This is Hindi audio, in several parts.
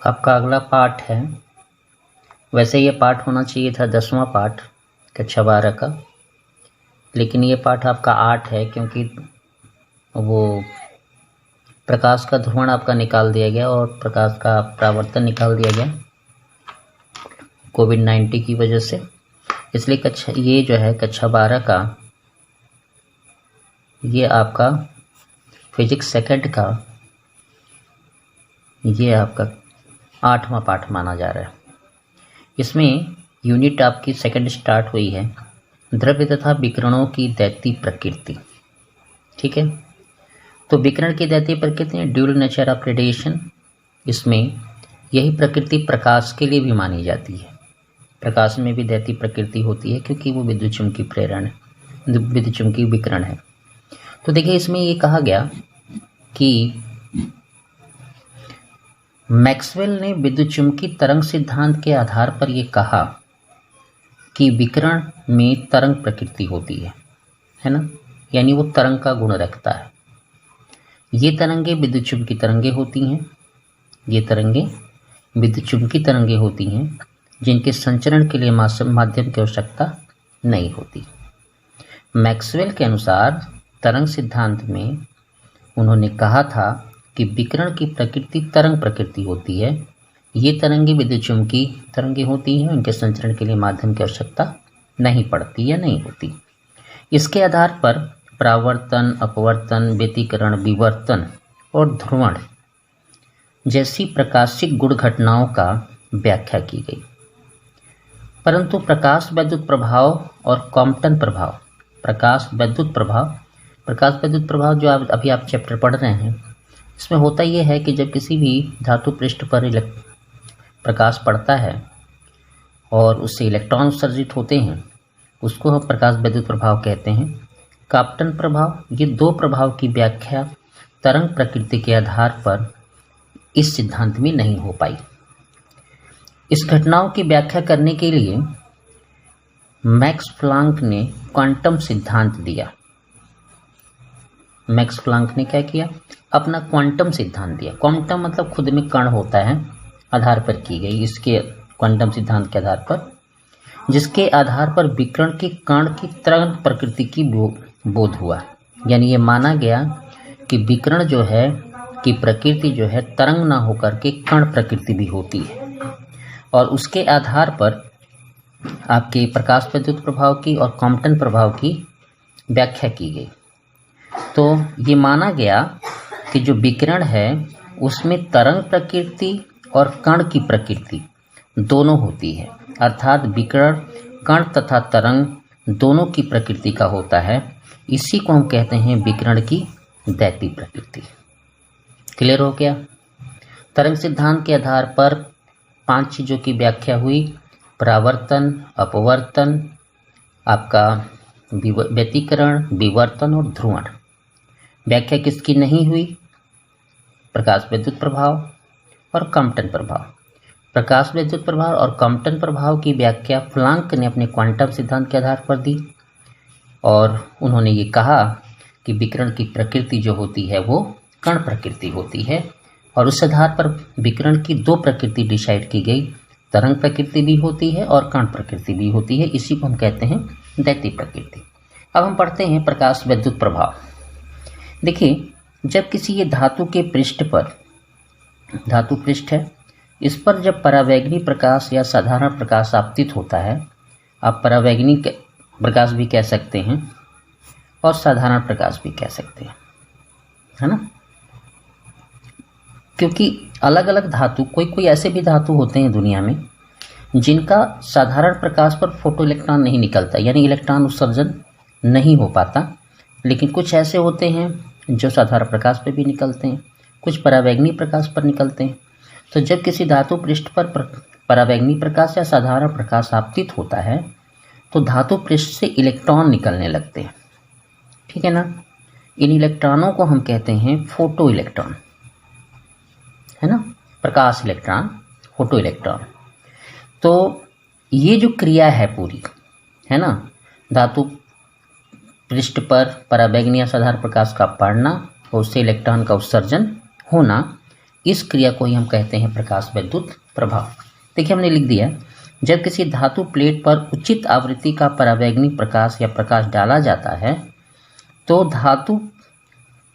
आपका अगला पाठ है। वैसे ये पाठ होना चाहिए था 10वां पाठ कक्षा 12 का, लेकिन ये पाठ आपका 8 है क्योंकि वो प्रकाश का ध्रुवण आपका निकाल दिया गया और प्रकाश का परावर्तन निकाल दिया गया कोविड-19 की वजह से। इसलिए ये जो है कक्षा 12 का, ये आपका फिजिक्स सेकंड का, ये आपका 8वां पाठ माना जा रहा है। इसमें यूनिट आपकी सेकंड स्टार्ट हुई है, द्रव्य तथा विकिरणों की दैतीय प्रकृति। ठीक है, तो विकिरण की दैतीय प्रकृति है ड्यूल नेचर ऑफ रेडिएशन। इसमें यही प्रकृति प्रकाश के लिए भी मानी जाती है। प्रकाश में भी दैतीय प्रकृति होती है क्योंकि वो विद्युत चुम्बकीय प्रेरण है, विद्युत चुम्बकीय विकिरण है। तो देखिए इसमें ये कहा गया कि मैक्सवेल ने विद्युत चुम्बकीय तरंग सिद्धांत के आधार पर यह कहा कि विकिरण में तरंग प्रकृति होती है ना, यानी वो तरंग का गुण रखता है। ये तरंगे विद्युत चुम्बकीय तरंगे होती हैं, ये तरंगे विद्युत चुम्बकीय तरंगे होती हैं जिनके संचरण के लिए माध्यम की आवश्यकता नहीं होती। मैक्सवेल के अनुसार तरंग सिद्धांत में उन्होंने कहा था कि विकिरण की प्रकृति तरंग प्रकृति होती है। ये तरंगे विद्युत चुम्बकीय तरंगे होती हैं, उनके संचरण के लिए माध्यम की आवश्यकता नहीं पड़ती या नहीं होती। इसके आधार पर परावर्तन, अपवर्तन, व्यतिकरण, विवर्तन और ध्रुवण जैसी प्रकाशिक गुण घटनाओं का व्याख्या की गई। परंतु प्रकाश वैद्युत प्रभाव और कॉम्पटन प्रभाव, प्रकाश वैद्युत प्रभाव जो अभी आप चैप्टर पढ़ रहे हैं, इसमें होता यह है कि जब किसी भी धातु पृष्ठ पर प्रकाश पड़ता है और उससे इलेक्ट्रॉन उत्सर्जित होते हैं, उसको हम प्रकाश वैद्युत प्रभाव कहते हैं। कॉम्पटन प्रभाव, ये दो प्रभाव की व्याख्या तरंग प्रकृति के आधार पर इस सिद्धांत में नहीं हो पाई। इस घटनाओं की व्याख्या करने के लिए मैक्स प्लांक ने क्वांटम सिद्धांत दिया। मैक्स प्लांक ने क्या किया? अपना क्वांटम सिद्धांत दिया। क्वांटम मतलब खुद में कण होता है, आधार पर की गई इसके क्वांटम सिद्धांत के आधार पर, जिसके आधार पर विकिरण के कण की तरंग प्रकृति की बोध हुआ। यानी ये माना गया कि विकिरण जो है कि प्रकृति जो है तरंग ना होकर के कण प्रकृति भी होती है, और उसके आधार पर आपके प्रकाश वैद्युत प्रभाव की और कॉम्पटन प्रभाव की व्याख्या की गई। तो ये माना गया कि जो विकिरण है उसमें तरंग प्रकृति और कण की प्रकृति दोनों होती है, अर्थात विकिरण कण तथा तरंग दोनों की प्रकृति का होता है। इसी को हम कहते हैं विकिरण की दैतीय प्रकृति। क्लियर हो गया? तरंग सिद्धांत के आधार पर 5 चीज़ों की व्याख्या हुई: परावर्तन, अपवर्तन, आपका व्यतिकरण, विवर्तन और ध्रुवण। व्याख्या किसकी नहीं हुई? प्रकाश वैद्युत प्रभाव और कॉम्पटन प्रभाव। प्रकाश वैद्युत प्रभाव और कॉम्पटन प्रभाव की व्याख्या प्लांक ने अपने क्वांटम सिद्धांत के आधार पर दी, और उन्होंने ये कहा कि विकिरण की प्रकृति जो होती है वो कण प्रकृति होती है, और उस आधार पर विकिरण की 2 प्रकृति डिसाइड की गई, तरंग प्रकृति भी होती है और कण प्रकृति भी होती है। इसी को हम कहते हैं दैतीय प्रकृति। अब हम पढ़ते हैं प्रकाश वैद्युत प्रभाव। देखिए, जब किसी ये धातु के पृष्ठ पर, धातु पृष्ठ है, इस पर जब परावैंगनी प्रकाश या साधारण प्रकाश आपतित होता है, आप परावैंगनी प्रकाश भी कह सकते हैं और साधारण प्रकाश भी कह सकते हैं, है ना, क्योंकि अलग अलग धातु, कोई ऐसे भी धातु होते हैं दुनिया में जिनका साधारण प्रकाश पर फोटो इलेक्ट्रॉन नहीं निकलता, यानी इलेक्ट्रॉन उत्सर्जन नहीं हो पाता, लेकिन कुछ ऐसे होते हैं जो साधारण प्रकाश पर भी निकलते हैं, कुछ परावैंगनी प्रकाश पर निकलते हैं। तो जब किसी धातु पृष्ठ पर परावैंगनी प्रकाश या साधारण प्रकाश आपतित होता है तो धातु पृष्ठ से इलेक्ट्रॉन निकलने लगते हैं, ठीक है ना। इन इलेक्ट्रॉनों को हम कहते हैं फोटो इलेक्ट्रॉन, है ना, प्रकाश इलेक्ट्रॉन, फोटो इलेक्ट्रॉन। तो ये जो क्रिया है पूरी, है ना, धातु पृष्ठ पर परावैंगनी या साधारण प्रकाश का पड़ना और उससे इलेक्ट्रॉन का उत्सर्जन होना, इस क्रिया को ही हम कहते हैं प्रकाश विद्युत प्रभाव। देखिए हमने लिख दिया, जब किसी धातु प्लेट पर उचित आवृत्ति का परावैंगनिक प्रकाश या प्रकाश डाला जाता है तो धातु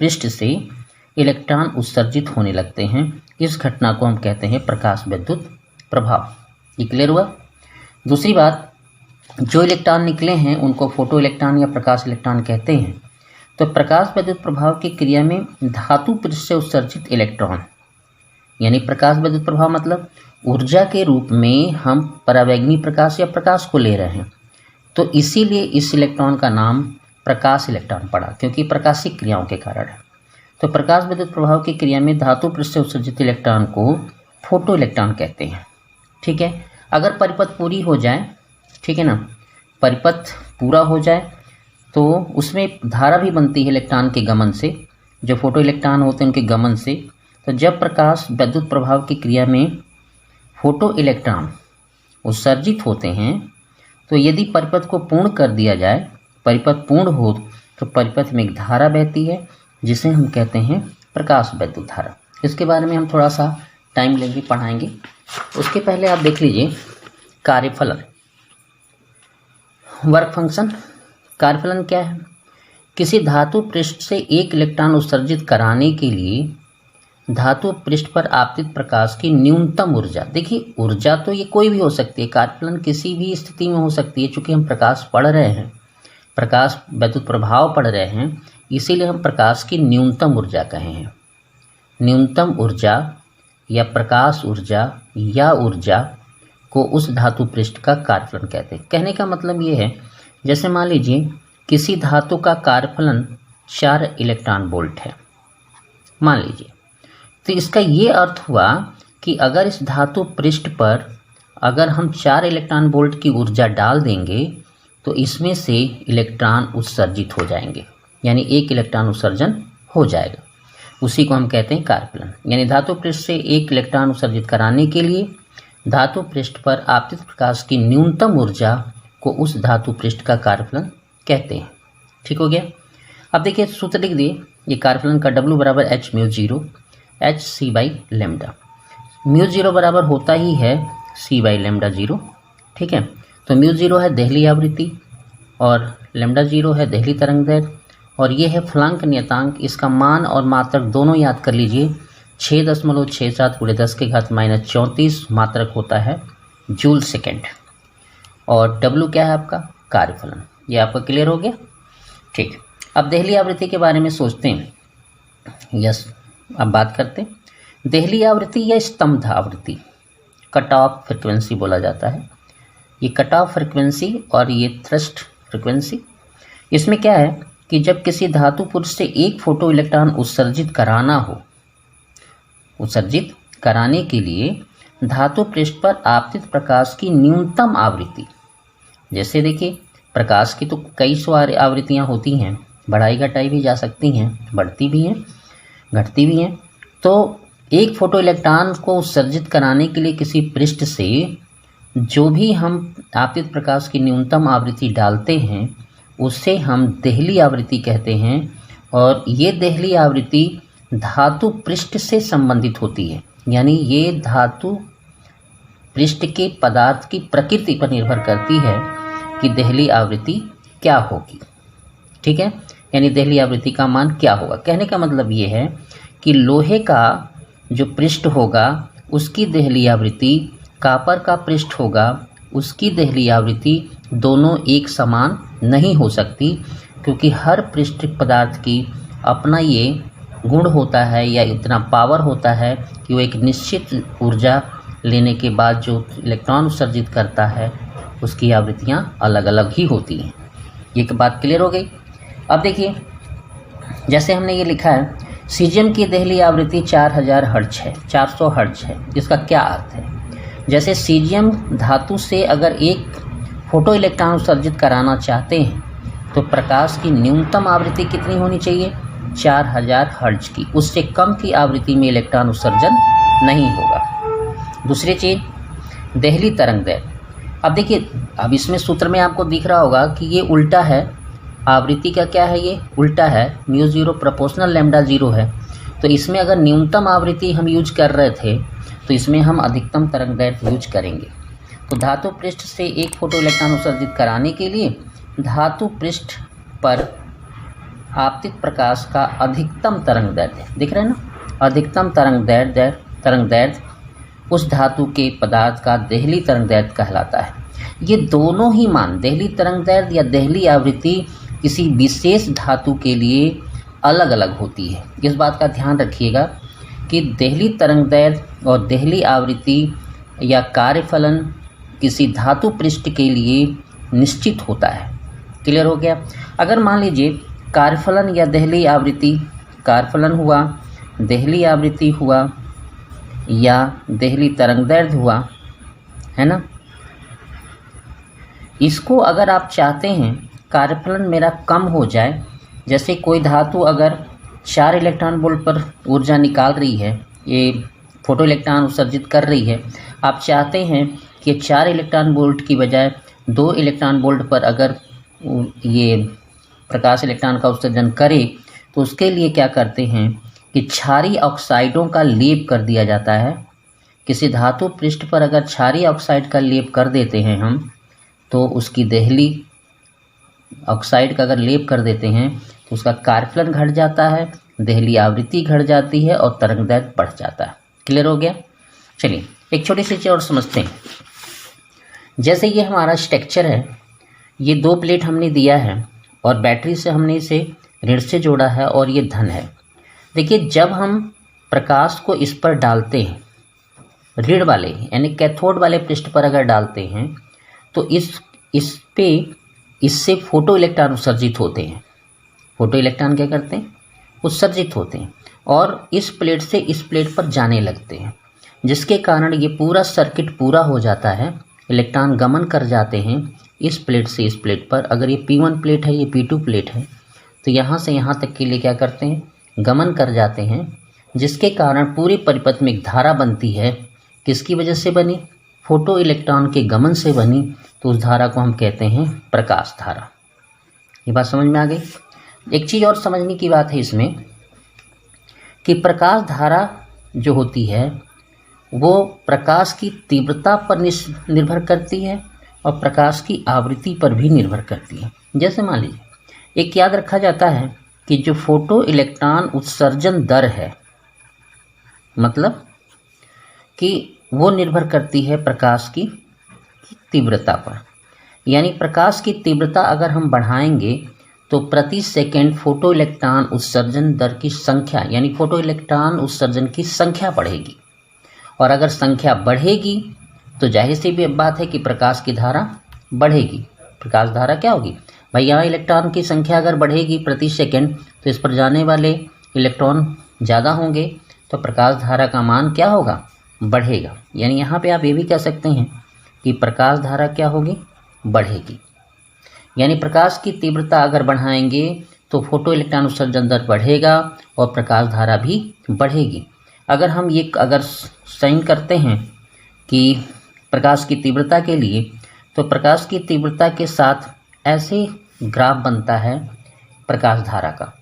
पृष्ठ से इलेक्ट्रॉन उत्सर्जित होने लगते हैं। इस घटना को हम कहते हैं प्रकाश विद्युत प्रभाव। ये क्लियर हुआ। दूसरी बात, जो इलेक्ट्रॉन निकले हैं उनको फोटो इलेक्ट्रॉन या प्रकाश इलेक्ट्रॉन कहते हैं। तो प्रकाश विद्युत प्रभाव की क्रिया में धातु पृष्ठ से उत्सर्जित इलेक्ट्रॉन, यानी प्रकाश विद्युत प्रभाव मतलब ऊर्जा के रूप में हम परावैंगनिक प्रकाश या प्रकाश को ले रहे हैं, तो इसीलिए इस इलेक्ट्रॉन का नाम प्रकाश इलेक्ट्रॉन पड़ा, क्योंकि प्रकाशिक क्रियाओं के कारण है। तो प्रकाश विद्युत प्रभाव की क्रिया में धातु पृष्ठ से उत्सर्जित इलेक्ट्रॉन को फोटो इलेक्ट्रॉन कहते हैं। ठीक है, अगर परिपथ पूरी हो जाए, ठीक है ना, परिपथ पूरा हो जाए तो उसमें धारा भी बनती है इलेक्ट्रॉन के गमन से, जो फोटो इलेक्ट्रॉन होते हैं उनके गमन से। तो जब प्रकाश विद्युत प्रभाव की क्रिया में फोटो इलेक्ट्रॉन उत्सर्जित होते हैं तो यदि परिपथ को पूर्ण कर दिया जाए, परिपथ पूर्ण हो तो परिपथ में एक धारा बहती है जिसे हम कहते हैं प्रकाश विद्युत धारा। इसके बारे में हम थोड़ा सा टाइम लेंगे, पढ़ाएंगे। उसके पहले आप देख लीजिए कार्यफलन, वर्क फंक्शन। कार्यफलन क्या है? किसी धातु पृष्ठ से एक इलेक्ट्रॉन उत्सर्जित कराने के लिए धातु पृष्ठ पर आपतित प्रकाश की न्यूनतम ऊर्जा। देखिए ऊर्जा तो ये कोई भी हो सकती है, कार्यफलन किसी भी स्थिति में हो सकती है। चूँकि हम प्रकाश पढ़ रहे हैं, प्रकाश विद्युत प्रभाव पढ़ रहे हैं, इसीलिए हम प्रकाश की न्यूनतम ऊर्जा कहे हैं। न्यूनतम ऊर्जा या प्रकाश ऊर्जा या ऊर्जा को उस धातु पृष्ठ का कार्यफलन कहते हैं। कहने का मतलब ये है, जैसे मान लीजिए किसी धातु का कार्यफलन 4 इलेक्ट्रॉन वोल्ट है, मान लीजिए, तो इसका ये अर्थ हुआ कि अगर इस धातु पृष्ठ पर अगर हम 4 इलेक्ट्रॉन वोल्ट की ऊर्जा डाल देंगे तो इसमें से इलेक्ट्रॉन उत्सर्जित हो जाएंगे, यानी 1 इलेक्ट्रॉन उत्सर्जन हो जाएगा। उसी को हम कहते हैं कार्यफलन। यानी धातु पृष्ठ से 1 इलेक्ट्रॉन उत्सर्जित कराने के लिए धातु पृष्ठ पर आपतित प्रकाश की न्यूनतम ऊर्जा को उस धातु पृष्ठ का कार्यफलन कहते हैं। ठीक हो गया। अब देखिए सूत्र लिख दिए, ये कार्यफलन का W बराबर h mu 0 h c by lambda. Mu 0 बराबर होता ही है c बाई लेमडा 0। ठीक है, तो म्यू 0 है देहली आवृत्ति और लेमडा 0 है देहली तरंग दैर्घ्य, और ये है फलांक नियतांक। इसका मान और मात्रक दोनों याद कर लीजिए। 6.67 × 10⁻⁻34 मात्रक होता है जूल सेकेंड, और W क्या है आपका? कार्यफलन। ये आपका क्लियर हो गया। ठीक, अब देहली आवृत्ति के बारे में सोचते हैं। यस, अब बात करते हैं देहली आवृत्ति या स्तंभ आवृत्ति। कट ऑफ फ्रिक्वेंसी बोला जाता है। ये कट ऑफ फ्रिक्वेंसी और ये थ्रस्ट फ्रिक्वेंसी, इसमें क्या है कि जब किसी धातु पुंज से एक फोटो इलेक्ट्रॉन उत्सर्जित कराना हो, उत्सर्जित कराने के लिए धातु पृष्ठ पर आपतित प्रकाश की न्यूनतम आवृत्ति, जैसे देखिए प्रकाश की तो कई सौ आवृत्तियाँ होती हैं, बढ़ाई घटाई भी जा सकती हैं, बढ़ती भी हैं घटती भी हैं। तो एक फोटो इलेक्ट्रॉन को उत्सर्जित कराने के लिए किसी पृष्ठ से जो भी हम आपतित प्रकाश की न्यूनतम आवृत्ति डालते हैं उसे हम देहली आवृत्ति कहते हैं, और ये देहली आवृत्ति धातु पृष्ठ से संबंधित होती है। यानी ये धातु पृष्ठ के पदार्थ की प्रकृति पर निर्भर करती है कि देहली आवृत्ति क्या होगी। ठीक है, यानी देहली आवृत्ति का मान क्या होगा। कहने का मतलब ये है कि लोहे का जो पृष्ठ होगा उसकी देहली आवृत्ति, कॉपर का पृष्ठ होगा उसकी देहली आवृत्ति, दोनों एक समान नहीं हो सकती, क्योंकि हर पृष्ठ पदार्थ की अपना ये गुण होता है या इतना पावर होता है कि वो एक निश्चित ऊर्जा लेने के बाद जो इलेक्ट्रॉन उत्सर्जित करता है उसकी आवृत्तियाँ अलग अलग ही होती हैं। ये बात क्लियर हो गई। अब देखिए, जैसे हमने ये लिखा है सीजियम की देहली आवृत्ति 4000 हर्ट्ज है, 400 हर्ट्ज है। इसका क्या अर्थ है? जैसे सीजियम धातु से अगर एक फोटो इलेक्ट्रॉन उत्सर्जित कराना चाहते हैं तो प्रकाश की न्यूनतम आवृत्ति कितनी होनी चाहिए? 4000 हर्ट्ज की। उससे कम की आवृत्ति में इलेक्ट्रॉन उत्सर्जन नहीं होगा। दूसरी चीज़, देहली तरंग दैर्घ्य। अब देखिए, अब इसमें सूत्र में आपको दिख रहा होगा कि ये उल्टा है, आवृत्ति का क्या है, ये उल्टा है। म्यू 0 प्रोपोर्शनल लेमडा 0 है, तो इसमें अगर न्यूनतम आवृत्ति हम यूज कर रहे थे तो इसमें हम अधिकतम तरंगदैर्ध्य यूज करेंगे। तो धातु पृष्ठ से एक फोटो इलेक्ट्रॉन उत्सर्जित कराने के लिए धातु पृष्ठ पर आपतित प्रकाश का अधिकतम तरंगदैर्ध्य, दिख रहे हैं ना, अधिकतम तरंगदैर्ध्य उस धातु के पदार्थ का देहली तरंगदैर्ध्य कहलाता है। ये दोनों ही मान, देहली तरंगदैर्ध्य या देहली आवृत्ति, किसी विशेष धातु के लिए अलग अलग होती है। इस बात का ध्यान रखिएगा कि देहली तरंगदैर्ध्य और देहली आवृत्ति या कार्यफलन किसी धातु पृष्ठ के लिए निश्चित होता है। क्लियर हो गया। अगर मान लीजिए कार्यफलन या देहली आवृत्ति, कार्यफलन हुआ, देहली आवृत्ति हुआ या देहली तरंगदैर्ध्य हुआ, है ना, इसको अगर आप चाहते हैं कार्यफलन मेरा कम हो जाए, जैसे कोई धातु अगर 4 इलेक्ट्रॉन वोल्ट पर ऊर्जा निकाल रही है, ये फोटो इलेक्ट्रॉन उत्सर्जित कर रही है, आप चाहते हैं कि 4 इलेक्ट्रॉन वोल्ट की बजाय 2 इलेक्ट्रॉन वोल्ट पर अगर ये प्रकाश इलेक्ट्रॉन का उत्सर्जन करे, तो उसके लिए क्या करते हैं कि क्षारीय ऑक्साइडों का लेप कर दिया जाता है। किसी धातु पृष्ठ पर अगर क्षारीय ऑक्साइड का लेप कर देते हैं हम, तो उसकी देहली ऑक्साइड का अगर लेप कर देते हैं तो उसका कार्यफलन घट जाता है, देहली आवृत्ति घट जाती है और तरंगदैर्ध्य बढ़ जाता है। क्लियर हो गया। चलिए एक छोटी सी चीज़ और समझते हैं। जैसे ये हमारा स्ट्रक्चर है, ये 2 प्लेट हमने दिया है और बैटरी से हमने इसे ऋण से जोड़ा है और ये धन है। देखिए जब हम प्रकाश को इस पर डालते हैं, ऋण वाले यानी कैथोड वाले पृष्ठ पर अगर डालते हैं, तो इस पे इससे फोटो इलेक्ट्रॉन उत्सर्जित होते हैं। फोटो इलेक्ट्रॉन क्या करते हैं, उत्सर्जित होते हैं और इस प्लेट से इस प्लेट पर जाने लगते हैं, जिसके कारण ये पूरा सर्किट पूरा हो जाता है। इलेक्ट्रॉन गमन कर जाते हैं इस प्लेट से इस प्लेट पर। अगर ये P1 प्लेट है, ये P2 प्लेट है, तो यहाँ से यहाँ तक के लिए क्या करते हैं, गमन कर जाते हैं, जिसके कारण पूरे परिपथ में एक धारा बनती है। किसकी वजह से बनी, फोटो इलेक्ट्रॉन के गमन से बनी। तो उस धारा को हम कहते हैं प्रकाश धारा। ये बात समझ में आ गई। एक चीज़ और समझने की बात है इसमें कि प्रकाश धारा जो होती है वो प्रकाश की तीव्रता पर निर्भर करती है और प्रकाश की आवृत्ति पर भी निर्भर करती है। जैसे मान लीजिए एक याद रखा जाता है कि जो फोटो इलेक्ट्रॉन उत्सर्जन दर है, मतलब कि वो निर्भर करती है प्रकाश की तीव्रता पर। यानी प्रकाश की तीव्रता अगर हम बढ़ाएंगे तो प्रति सेकंड फोटो इलेक्ट्रॉन उत्सर्जन दर की संख्या, यानी फोटो इलेक्ट्रॉन उत्सर्जन की संख्या बढ़ेगी। और अगर संख्या बढ़ेगी तो जाहिर सी भी बात है कि प्रकाश की धारा बढ़ेगी। प्रकाश धारा क्या होगी भाई, यहाँ इलेक्ट्रॉन की संख्या अगर बढ़ेगी प्रति सेकंड, तो इस पर जाने वाले इलेक्ट्रॉन ज़्यादा होंगे, तो प्रकाश धारा का मान क्या होगा, बढ़ेगा। यानी यहाँ पे आप ये भी कह सकते हैं कि प्रकाश धारा क्या होगी, बढ़ेगी। यानी प्रकाश की तीव्रता अगर बढ़ाएंगे तो फोटो इलेक्ट्रॉन उत्सर्जन दर बढ़ेगा और प्रकाश धारा भी बढ़ेगी। अगर हम ये साइन करते हैं कि प्रकाश की तीव्रता के लिए, तो प्रकाश की तीव्रता के साथ ऐसे ग्राफ बनता है प्रकाश धारा का।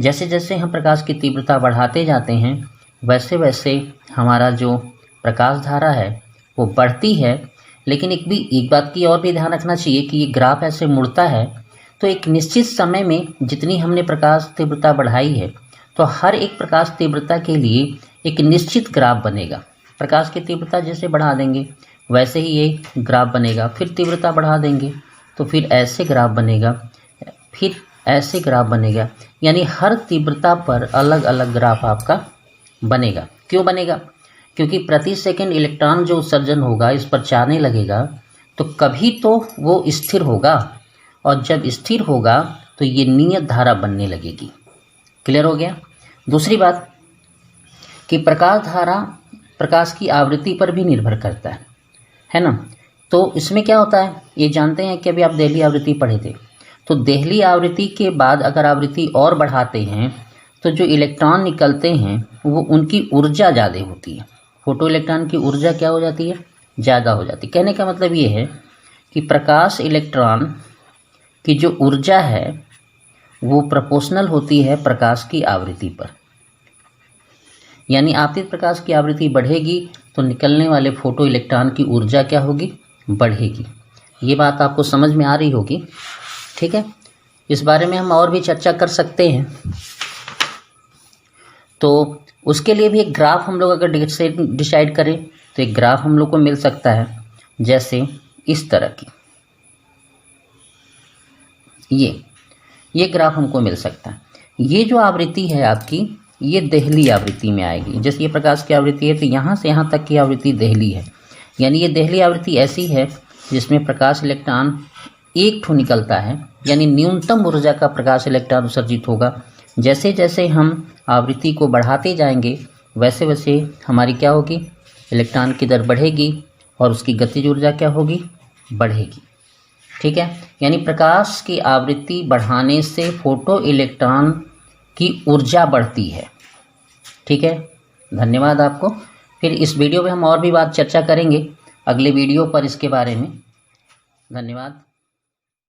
जैसे जैसे हम प्रकाश की तीव्रता बढ़ाते जाते हैं, वैसे वैसे हमारा जो प्रकाश धारा है वो बढ़ती है। लेकिन एक बात की और भी ध्यान रखना चाहिए कि ये ग्राफ ऐसे मुड़ता है, तो एक निश्चित समय में जितनी हमने प्रकाश तीव्रता बढ़ाई है, तो हर एक प्रकाश तीव्रता के लिए एक निश्चित ग्राफ बनेगा। प्रकाश की तीव्रता जैसे बढ़ा देंगे वैसे ही ये ग्राफ बनेगा, फिर तीव्रता बढ़ा देंगे तो फिर ऐसे ग्राफ बनेगा, फिर ऐसे ग्राफ बनेगा। यानी हर तीव्रता पर अलग अलग ग्राफ आपका बनेगा। क्यों बनेगा, क्योंकि प्रति सेकंड इलेक्ट्रॉन जो उत्सर्जन होगा इस पर जाने लगेगा, तो कभी तो वो स्थिर होगा, और जब स्थिर होगा तो ये नियत धारा बनने लगेगी। क्लियर हो गया। दूसरी बात कि प्रकाश धारा प्रकाश की आवृत्ति पर भी निर्भर करता है ना। तो इसमें क्या होता है, ये जानते हैं कि अभी आप देहली आवृत्ति पढ़े थे, तो देहली आवृत्ति के बाद अगर आवृत्ति और बढ़ाते हैं तो जो इलेक्ट्रॉन निकलते हैं वो उनकी ऊर्जा ज़्यादा होती है। फोटो इलेक्ट्रॉन की ऊर्जा क्या हो जाती है, ज़्यादा हो जाती है। कहने का मतलब ये है कि प्रकाश इलेक्ट्रॉन की जो ऊर्जा है वो प्रोपोर्शनल होती है प्रकाश की आवृत्ति पर। यानी आपतित प्रकाश की आवृत्ति बढ़ेगी तो निकलने वाले फोटो इलेक्ट्रॉन की ऊर्जा क्या होगी, बढ़ेगी। ये बात आपको समझ में आ रही होगी, ठीक है। इस बारे में हम और भी चर्चा कर सकते हैं। तो उसके लिए भी एक ग्राफ हम लोग अगर डिसाइड करें तो एक ग्राफ हम लोग को मिल सकता है, जैसे इस तरह की ये ग्राफ हमको मिल सकता है। ये जो आवृत्ति है आपकी, ये देहली आवृत्ति में आएगी। जैसे ये प्रकाश की आवृत्ति है तो यहाँ से यहाँ तक की आवृत्ति देहली है, यानी ये देहली आवृत्ति ऐसी है जिसमें प्रकाश इलेक्ट्रॉन एक ठो निकलता है, यानी न्यूनतम ऊर्जा का प्रकाश इलेक्ट्रॉन उत्सर्जित होगा। जैसे जैसे हम आवृत्ति को बढ़ाते जाएंगे वैसे वैसे हमारी क्या होगी, इलेक्ट्रॉन की दर बढ़ेगी और उसकी गतिज ऊर्जा क्या होगी, बढ़ेगी, ठीक है। यानी प्रकाश की आवृत्ति बढ़ाने से फोटो इलेक्ट्रॉन की ऊर्जा बढ़ती है, ठीक है। धन्यवाद आपको। फिर इस वीडियो में हम और भी बात चर्चा करेंगे अगले वीडियो पर इसके बारे में। धन्यवाद।